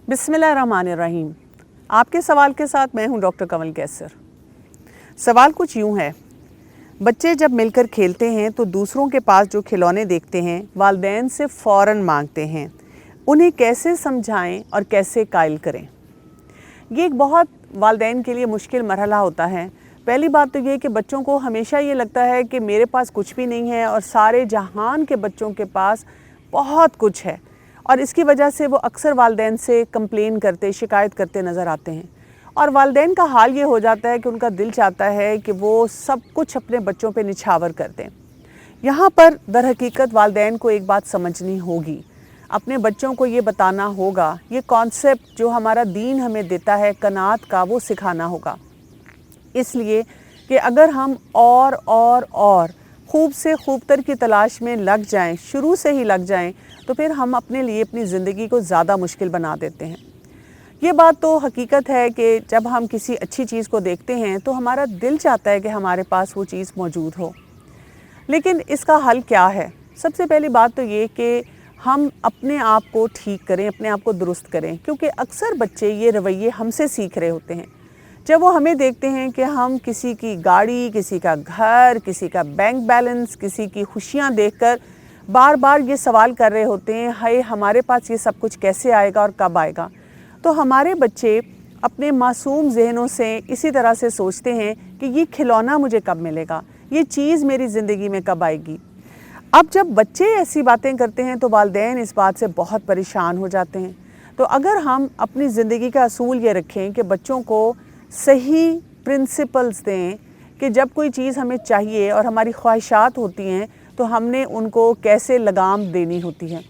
बिस्मिल्लाहिर्रहमानिर्रहीम। आपके सवाल के साथ मैं हूं डॉक्टर कमल कैसर। सवाल कुछ यूं है, बच्चे जब मिलकर खेलते हैं तो दूसरों के पास जो खिलौने देखते हैं वालिदैन से फ़ौरन मांगते हैं। उन्हें कैसे समझाएं और कैसे कायल करें? ये एक बहुत वालिदैन के लिए मुश्किल मरहला होता है। पहली बात तो ये कि बच्चों को हमेशा ये लगता है कि मेरे पास कुछ भी नहीं है और सारे जहान के बच्चों के पास बहुत कुछ है, और इसकी वजह से वो अक्सर वालिदैन से कंप्लेन करते, शिकायत करते नज़र आते हैं। और वालिदैन का हाल ये हो जाता है कि उनका दिल चाहता है कि वो सब कुछ अपने बच्चों पे निछावर कर दें। यहाँ पर दर हकीकत वालिदैन को एक बात समझनी होगी, अपने बच्चों को ये बताना होगा, ये कॉन्सेप्ट जो हमारा दीन हमें देता है कनात का, वो सिखाना होगा। इसलिए कि अगर हम और खूब से खूबतर की तलाश में लग जाएं, शुरू से ही लग जाएं, तो फिर हम अपने लिए अपनी ज़िंदगी को ज़्यादा मुश्किल बना देते हैं। ये बात तो हकीकत है कि जब हम किसी अच्छी चीज़ को देखते हैं तो हमारा दिल चाहता है कि हमारे पास वो चीज़ मौजूद हो। लेकिन इसका हल क्या है? सबसे पहली बात तो ये कि हम अपने आप को ठीक करें, अपने आप को दुरुस्त करें, क्योंकि अक्सर बच्चे ये रवैये हमसे सीख रहे होते हैं। जब वो हमें देखते हैं कि हम किसी की गाड़ी, किसी का घर, किसी का बैंक बैलेंस, किसी की खुशियाँ देखकर बार बार ये सवाल कर रहे होते हैं, हाय हमारे पास ये सब कुछ कैसे आएगा और कब आएगा। तो हमारे बच्चे अपने मासूम जहनों से इसी तरह से सोचते हैं कि ये खिलौना मुझे कब मिलेगा, ये चीज़ मेरी ज़िंदगी में कब आएगी। अब जब बच्चे ऐसी बातें करते हैं तो वालिदैन इस बात से बहुत परेशान हो जाते हैं। तो अगर हम अपनी ज़िंदगी का असूल ये रखें कि बच्चों को सही प्रिंसिपल्स दें कि जब कोई चीज़ हमें चाहिए और हमारी ख्वाहिशात होती हैं तो हमने उनको कैसे लगाम देनी होती है।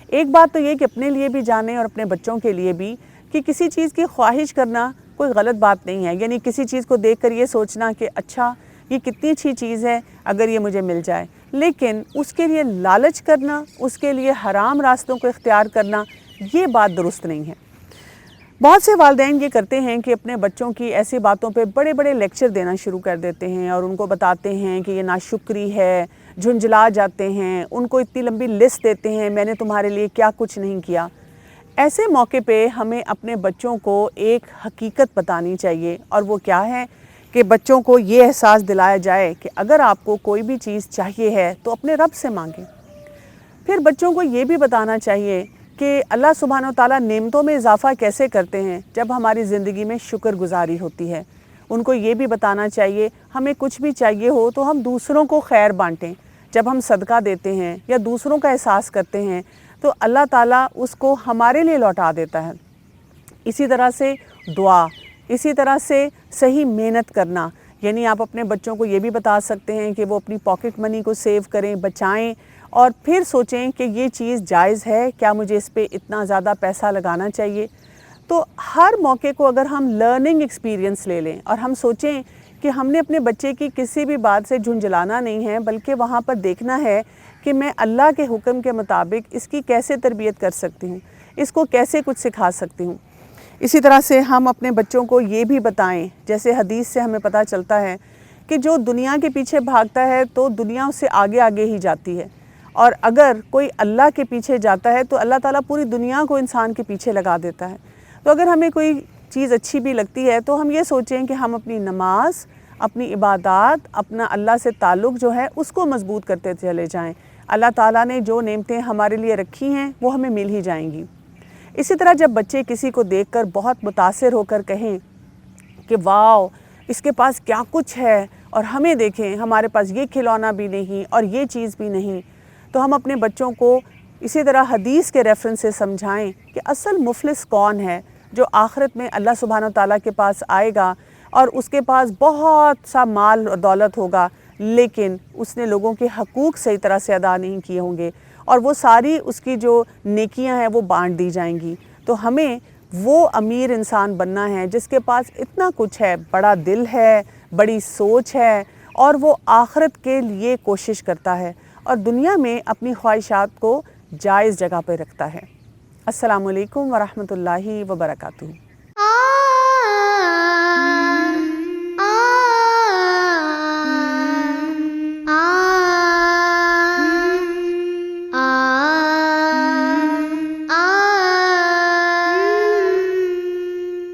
एक बात तो ये कि अपने लिए भी जानें और अपने बच्चों के लिए भी कि किसी चीज़ की ख्वाहिश करना कोई गलत बात नहीं है। यानी किसी चीज़ को देखकर ये सोचना कि अच्छा ये कितनी अच्छी चीज़ है अगर ये मुझे मिल जाए, लेकिन उसके लिए लालच करना, उसके लिए हराम रास्तों को इख्तियार करना, ये बात दुरुस्त नहीं है। बहुत से वालिदैन ये करते हैं कि अपने बच्चों की ऐसी बातों पे बड़े बड़े लेक्चर देना शुरू कर देते हैं और उनको बताते हैं कि ये नाशुक्री है, झुंझला जाते हैं, उनको इतनी लंबी लिस्ट देते हैं, मैंने तुम्हारे लिए क्या कुछ नहीं किया। ऐसे मौके पे हमें अपने बच्चों को एक हकीकत बतानी चाहिए, और वो क्या है कि बच्चों को ये एहसास दिलाया जाए कि अगर आपको कोई भी चीज़ चाहिए है तो अपने रब से मांगें। फिर बच्चों को ये भी बताना चाहिए कि अल्लाह सुब्हान व तआला नेमतों में इजाफ़ा कैसे करते हैं जब हमारी ज़िंदगी में शुक्रगुजारी होती है। उनको ये भी बताना चाहिए हमें कुछ भी चाहिए हो तो हम दूसरों को खैर बांटें। जब हम सदका देते हैं या दूसरों का एहसास करते हैं तो अल्लाह ताला उसको हमारे लिए लौटा देता है। इसी तरह से दुआ, इसी तरह से सही मेहनत करना, यानी आप अपने बच्चों को ये भी बता सकते हैं कि वो अपनी पॉकेट मनी को सेव करें, बचाएं, और फिर सोचें कि ये चीज़ जायज़ है, क्या मुझे इस पे इतना ज़्यादा पैसा लगाना चाहिए। तो हर मौके को अगर हम लर्निंग एक्सपीरियंस ले लें और हम सोचें कि हमने अपने बच्चे की किसी भी बात से झुंझलाना नहीं है, बल्कि वहाँ पर देखना है कि मैं अल्लाह के हुक्म के मुताबिक इसकी कैसे तरबियत कर सकती हूँ, इसको कैसे कुछ सिखा सकती हूँ। इसी तरह से हम अपने बच्चों को ये भी बताएं, जैसे हदीस से हमें पता चलता है कि जो दुनिया के पीछे भागता है तो दुनिया उससे आगे आगे ही जाती है, और अगर कोई अल्लाह के पीछे जाता है तो अल्लाह ताला पूरी दुनिया को इंसान के पीछे लगा देता है। तो अगर हमें कोई चीज़ अच्छी भी लगती है तो हम ये सोचें कि हम अपनी नमाज, अपनी इबादत, अपना अल्लाह से ताल्लुक़ जो है उसको मज़बूत करते चले जाएँ। अल्लाह ताला ने जो नेमतें हमारे लिए रखी हैं वो हमें मिल ही जाएंगी। इसी तरह जब बच्चे किसी को देखकर बहुत मुतासिर होकर कहें कि वाओ इसके पास क्या कुछ है और हमें देखें हमारे पास ये खिलौना भी नहीं और ये चीज़ भी नहीं, तो हम अपने बच्चों को इसी तरह हदीस के रेफरेंस से समझाएं कि असल मुफलिस कौन है, जो आखिरत में अल्लाह सुब्हान व तआला के पास आएगा और उसके पास बहुत सा माल और दौलत होगा, लेकिन उसने लोगों के हकूक़ सही तरह से अदा नहीं किए होंगे और वो सारी उसकी जो नेकियां हैं वो बांट दी जाएंगी। तो हमें वो अमीर इंसान बनना है जिसके पास इतना कुछ है, बड़ा दिल है, बड़ी सोच है, और वो आखिरत के लिए कोशिश करता है और दुनिया में अपनी ख्वाहिशात को जायज़ जगह पर रखता है। अस्सलामु अलैकुम व रहमतुल्लाहि व बरकातुहू।